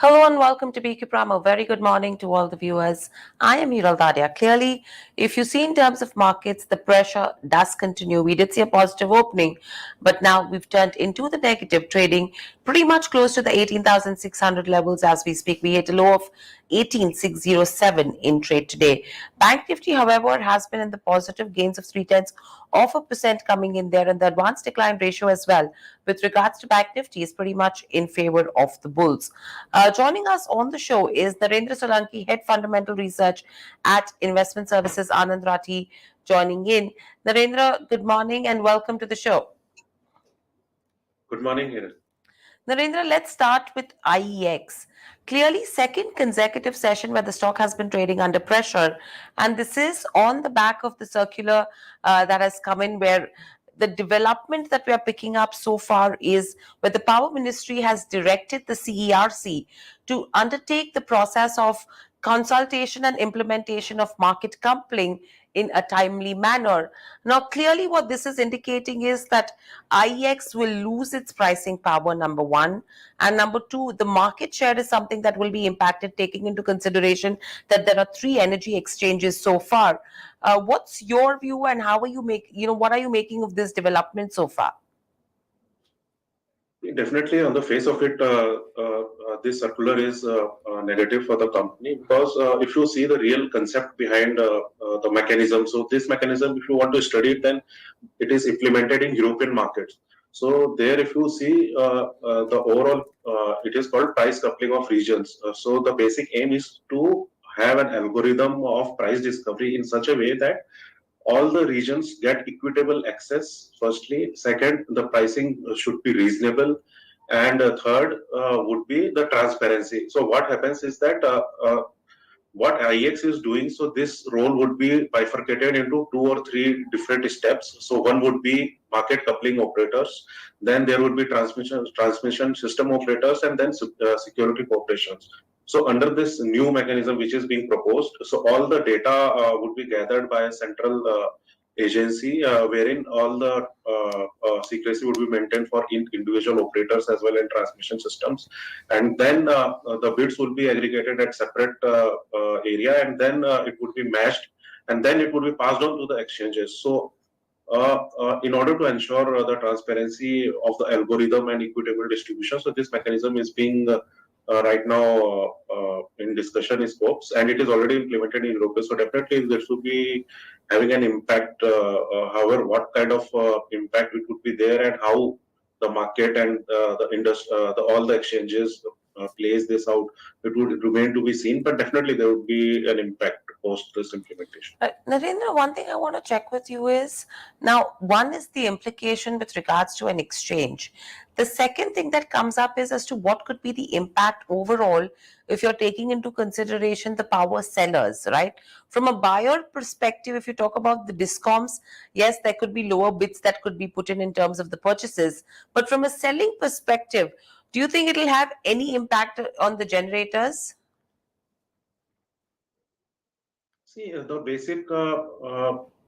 Hello and welcome to BQ Prime. A very good morning to all the viewers. I am Hiral Dadia. Clearly, if you see in terms of markets, the pressure does continue. We did see a positive opening, but now we've turned into the negative, trading pretty much close to the 18,600 levels as we speak. We hit a low of 18,607 in trade today. Bank Nifty, however, has been in the positive, gains of 0.3% coming in there, and the advanced decline ratio as well with regards to Bank Nifty is pretty much in favor of the bulls. Joining us on the show is Narendra Solanki, Head Fundamental Research at Investment Services, Anand Rathi, joining in. Narendra, good morning and welcome to the show. Good morning, Hiral. Narendra, let's start with IEX. Clearly, second consecutive session where the stock has been trading under pressure, and this is on the back of the circular that has come in where the development that we are picking up so far is where the Power Ministry has directed the CERC to undertake the process of consultation and implementation of market coupling in a timely manner. Now, clearly, what this is indicating is that IEX will lose its pricing power, number one. And number two, the market share is something that will be impacted, taking into consideration that there are three energy exchanges so far. What's your view and how are you what are you making of this development so far? Definitely, on the face of it, this circular is negative for the company because if you see the real concept behind the mechanism, so this mechanism, if you want to study it, then it is implemented in European markets. So there, if you see the overall, it is called price coupling of regions. So the basic aim is to have an algorithm of price discovery in such a way that all the regions get equitable access. Firstly, second, the pricing should be reasonable, and third would be the transparency. So what happens is that what IEX is doing, so this role would be bifurcated into two or three different steps. So one would be market coupling operators, then there would be transmission system operators, and then security corporations. So under this new mechanism which is being proposed, so all the data would be gathered by a central agency wherein all the secrecy would be maintained for individual operators as well as transmission systems, and then the bids will be aggregated at separate area, and then it would be matched, and then it would be passed on to the exchanges. So in order to ensure the transparency of the algorithm and equitable distribution, so this mechanism is being right now in discussion in scopes, and it is already implemented in Europe. So definitely there should be having an impact. However, what kind of impact it would be there, and how the market and the industry, all the exchanges plays this out, it would remain to be seen. But definitely there would be an impact post this implementation. Narendra, one thing I want to check with you is now, one is the implication with regards to an exchange. The second thing that comes up is as to what could be the impact overall if you're taking into consideration the power sellers, right? From a buyer perspective, if you talk about the discoms, yes, there could be lower bids that could be put in terms of the purchases. But from a selling perspective, do you think it'll have any impact on the generators? See, the basic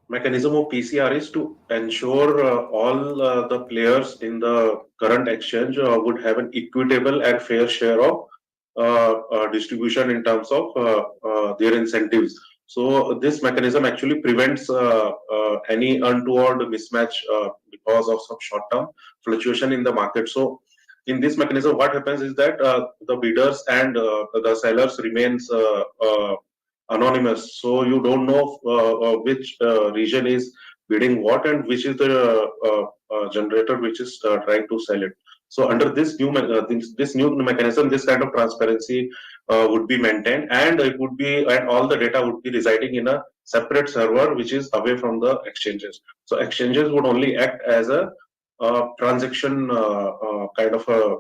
mechanism of PCR is to ensure all the players in the current exchange would have an equitable and fair share of distribution in terms of their incentives. So this mechanism actually prevents any untoward mismatch because of some short-term fluctuation in the market. So in this mechanism, what happens is that the bidders and the sellers remains anonymous. So you don't know which region is bidding what, and which is the generator which is trying to sell it. So under this new this new mechanism, this kind of transparency would be maintained, and it would be, and all the data would be residing in a separate server which is away from the exchanges. So exchanges would only act as a transaction kind of a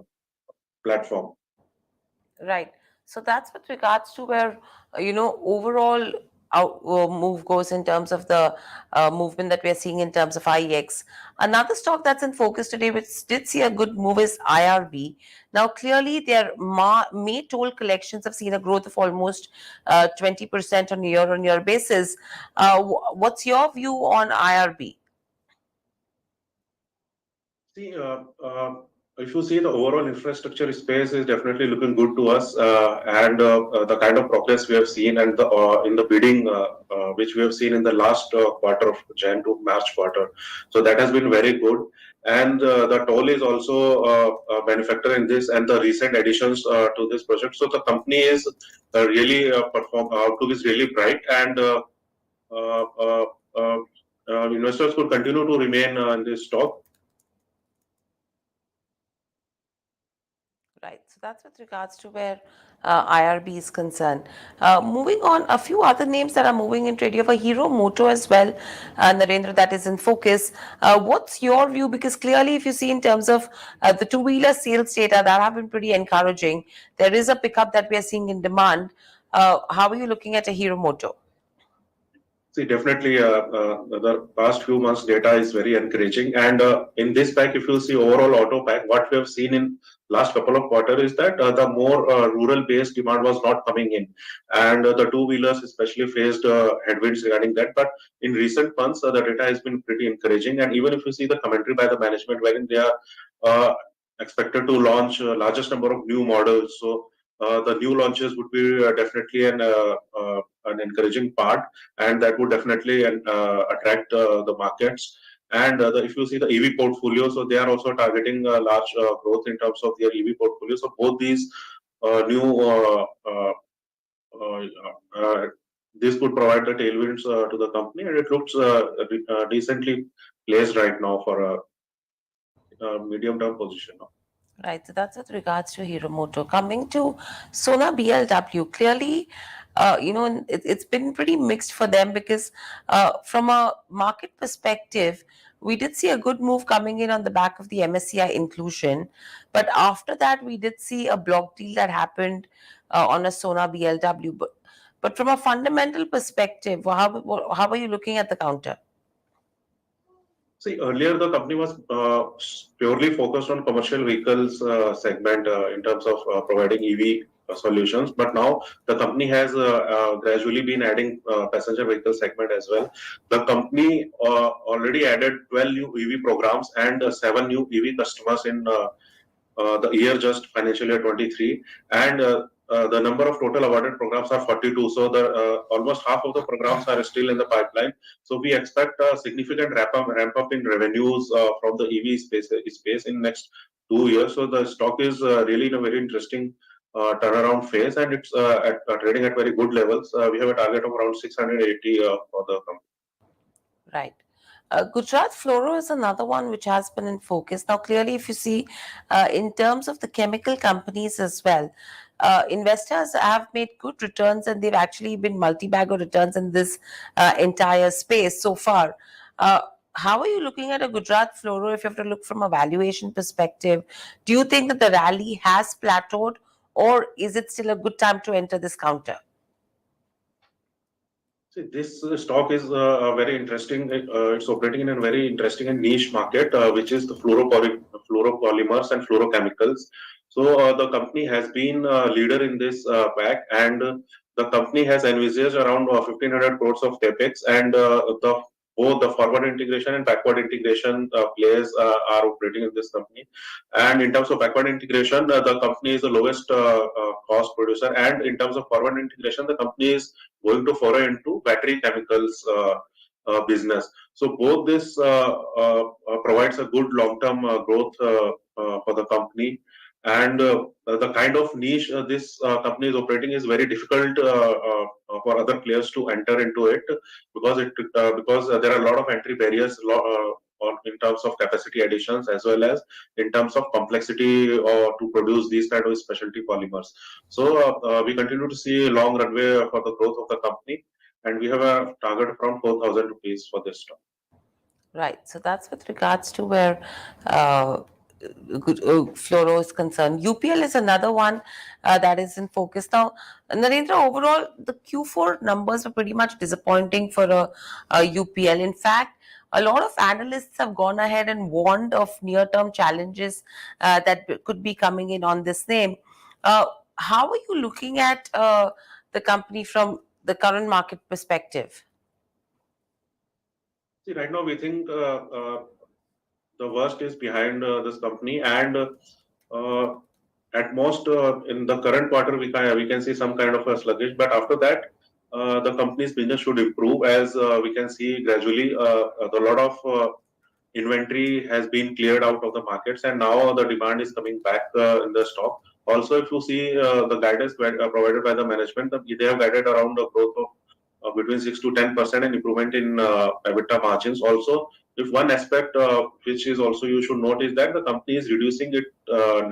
platform. Right. So that's with regards to where, overall move goes in terms of the movement that we're seeing in terms of IEX. Another stock that's in focus today, which did see a good move, is IRB. Now, clearly, their May toll collections have seen a growth of almost 20% on year-on-year basis. What's your view on IRB? See, if you see the overall infrastructure space is definitely looking good to us, and the kind of progress we have seen and the in the bidding which we have seen in the last quarter of Jan to March quarter, so that has been very good. And the toll is also a benefactor in this, and the recent additions to this project. So the company is really outlook is really bright, and uh, uh, uh, investors could continue to remain in this stock. Right. So that's with regards to where IRB is concerned. Moving on, a few other names that are moving in trade. You have a Hero Moto as well, Narendra, that is in focus. What's your view? Because clearly, if you see in terms of the two-wheeler sales data, that have been pretty encouraging. There is a pickup that we are seeing in demand. How are you looking at a Hero Moto? See, definitely, the past few months data is very encouraging. And in this pack, if you see overall auto pack, what we have seen in last couple of quarters is that the more rural-based demand was not coming in, and the two-wheelers especially faced headwinds regarding that. But in recent months, the data has been pretty encouraging. And even if you see the commentary by the management, wherein they are uh, expected to launch largest number of new models, so the new launches would be definitely an encouraging part, and that would definitely attract the markets. And if you see the EV portfolio, so they are also targeting large growth in terms of their EV portfolio. So both these new uh, uh, this would provide the tailwinds to the company, and it looks decently placed right now for a medium term position. Right, so that's with regards to Hero Moto. Coming to Sona BLW, clearly, it's been pretty mixed for them because from a market perspective, we did see a good move coming in on the back of the MSCI inclusion. But after that, we did see a block deal that happened on a Sona BLW. But from a fundamental perspective, how are you looking at the counter? See, earlier the company was purely focused on commercial vehicles segment in terms of providing EV solutions, but now the company has gradually been adding passenger vehicle segment as well. The company already added 12 new EV programs and 7 new EV customers in the year just financial year 23, and the number of total awarded programs are 42. So the almost half of the programs are still in the pipeline. So we expect a significant ramp up in revenues from the EV space in next 2 years. So the stock is really in a very interesting turnaround phase, and it's trading at very good levels. We have a target of around 680 for the company. Right. Gujarat Fluoro is another one which has been in focus. Now, clearly, if you see in terms of the chemical companies as well, investors have made good returns and they've actually been multi-bagger returns in this entire space so far. Uh, how are you looking at a Gujarat Fluoro if you have to look from a valuation perspective? Do you think that the rally has plateaued or is it still a good time to enter this counter? See, this stock is very interesting. It's operating in a very interesting and niche market, which is the fluoropolymers and fluorochemicals. So the company has been a leader in this pack, and the company has envisaged around 1,500 crores of capex, and the both the forward integration and backward integration players are operating in this company. And in terms of backward integration, the company is the lowest cost producer, and in terms of forward integration, the company is going to foray into battery chemicals business. So both this provides a good long-term growth for the company, and the kind of niche this company is operating is very difficult for other players to enter into it, because there are a lot of entry barriers in terms of capacity additions, as well as in terms of complexity to produce these kind of specialty polymers. So we continue to see a long runway for the growth of the company, and we have a target of around 4,000 rupees for this stock. Right. So that's with regards to where fluoro is concerned. UPL is another one that is in focus. Now, Narendra, overall, the Q4 numbers were pretty much disappointing for UPL. In fact, a lot of analysts have gone ahead and warned of near-term challenges that could be coming in on this name. How are you looking at the company from the current market perspective? See, right now we think the worst is behind this company, and at most in the current quarter we can see some kind of a sluggish, but after that the company's business should improve, as we can see gradually the lot of inventory has been cleared out of the markets, and now the demand is coming back in the stock. Also, if you see the guidance provided by the management, they have guided around a growth of between 6 to 10% and improvement in EBITDA margins. Also, if one aspect which is also you should note is that the company is reducing its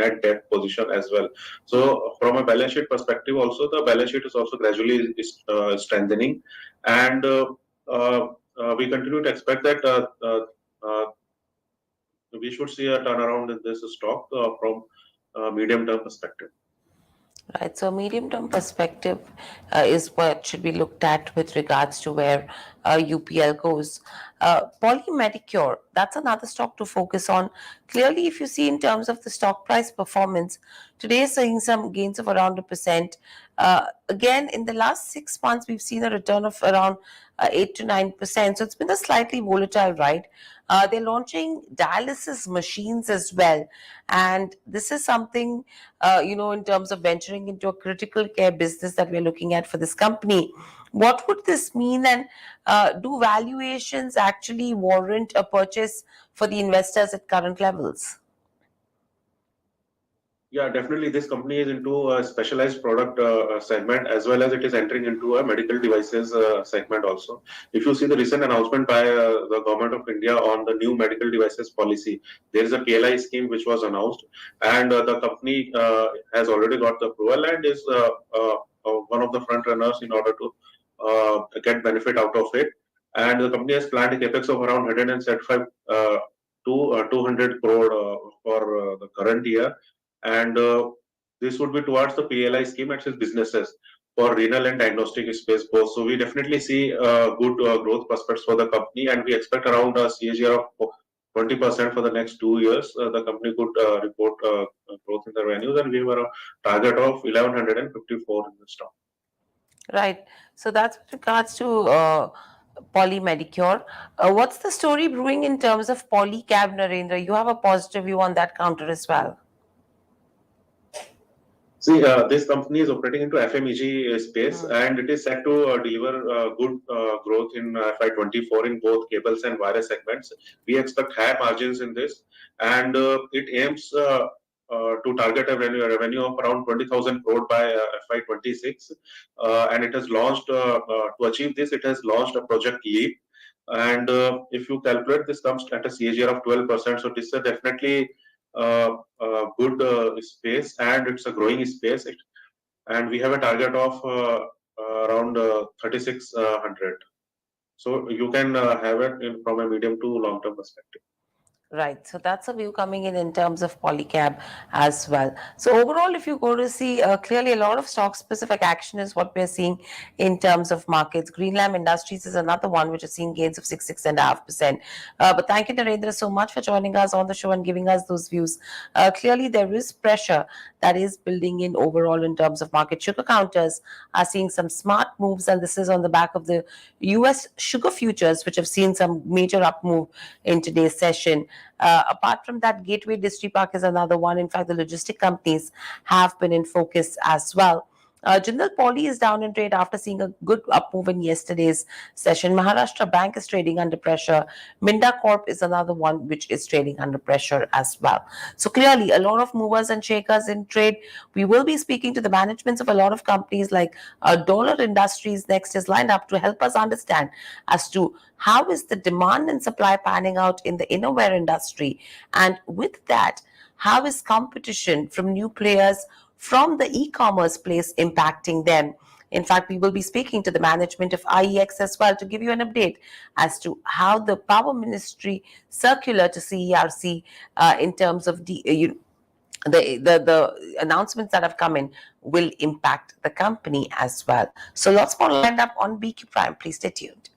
net debt position as well. So, from a balance sheet perspective, also the balance sheet is also gradually strengthening, and we continue to expect that uh, we should see a turnaround in this stock from medium term perspective. Right. So, medium term perspective is what should be looked at with regards to where UPL goes. Polymedicure, that's another stock to focus on. Clearly, if you see in terms of the stock price performance, today is seeing some gains of around 1%. Again, in the last 6 months, we've seen a return of around 8 to 9%. So, it's been a slightly volatile ride. They're launching dialysis machines as well. And this is something, in terms of venturing into a critical care business that we're looking at for this company. What would this mean, and do valuations actually warrant a purchase for the investors at current levels? Yeah, definitely. This company is into a specialized product segment, as well as it is entering into a medical devices segment also. If you see the recent announcement by the government of India on the new medical devices policy, there is a PLI scheme which was announced, and the company has already got the approval and is one of the front runners in order to get benefit out of it. And the company has planned a capex of around 175 to 200 crore for the current year, and this would be towards the PLI scheme and its businesses for renal and diagnostic space both. So we definitely see good growth prospects for the company, and we expect around a CAGR of 20% for the next 2 years. The company could report growth in the revenues, and we have a target of 1154 in the stock. Right. So that's with regards to Polymedicure. What's the story brewing in terms of Polycab, Narendra? You have a positive view on that counter as well. See, this company is operating into FMEG space, and it is set to deliver good growth in FY24 in both cables and wire segments. We expect high margins in this, and it aims to target a revenue of around 20,000 crore by FY26. And it has launched, to achieve this, it has launched a project LEAP. And if you calculate, this comes at a CAGR of 12%. So this is definitely good space, and it's a growing space. And we have a target of around 3600. So you can have it from a medium to long term perspective. Right. So that's a view coming in terms of Polycab as well. So overall, if you go to see clearly a lot of stock specific action is what we're seeing in terms of markets. Greenlam Industries is another one which is seeing gains of 6.5%. But thank you, Narendra, so much for joining us on the show and giving us those views. Clearly, there is pressure that is building in overall in terms of market. Sugar counters are seeing some smart moves, and this is on the back of the US sugar futures, which have seen some major up move in today's session. Apart from that, Gateway Distripark is another one. In fact, the logistic companies have been in focus as well. Jindal Poly is down in trade after seeing a good up move in yesterday's session. Maharashtra Bank is trading under pressure. Minda Corp is another one which is trading under pressure as well. So clearly, a lot of movers and shakers in trade. We will be speaking to the managements of a lot of companies like Dollar Industries next is lined up to help us understand as to how is the demand and supply panning out in the innerwear industry, and with that, how is competition from new players from the e-commerce place impacting them. In fact, we will be speaking to the management of IEX as well to give you an update as to how the Power Ministry circular to CERC in terms of the announcements that have come in will impact the company as well. So lots more lined up on BQ Prime. Please stay tuned.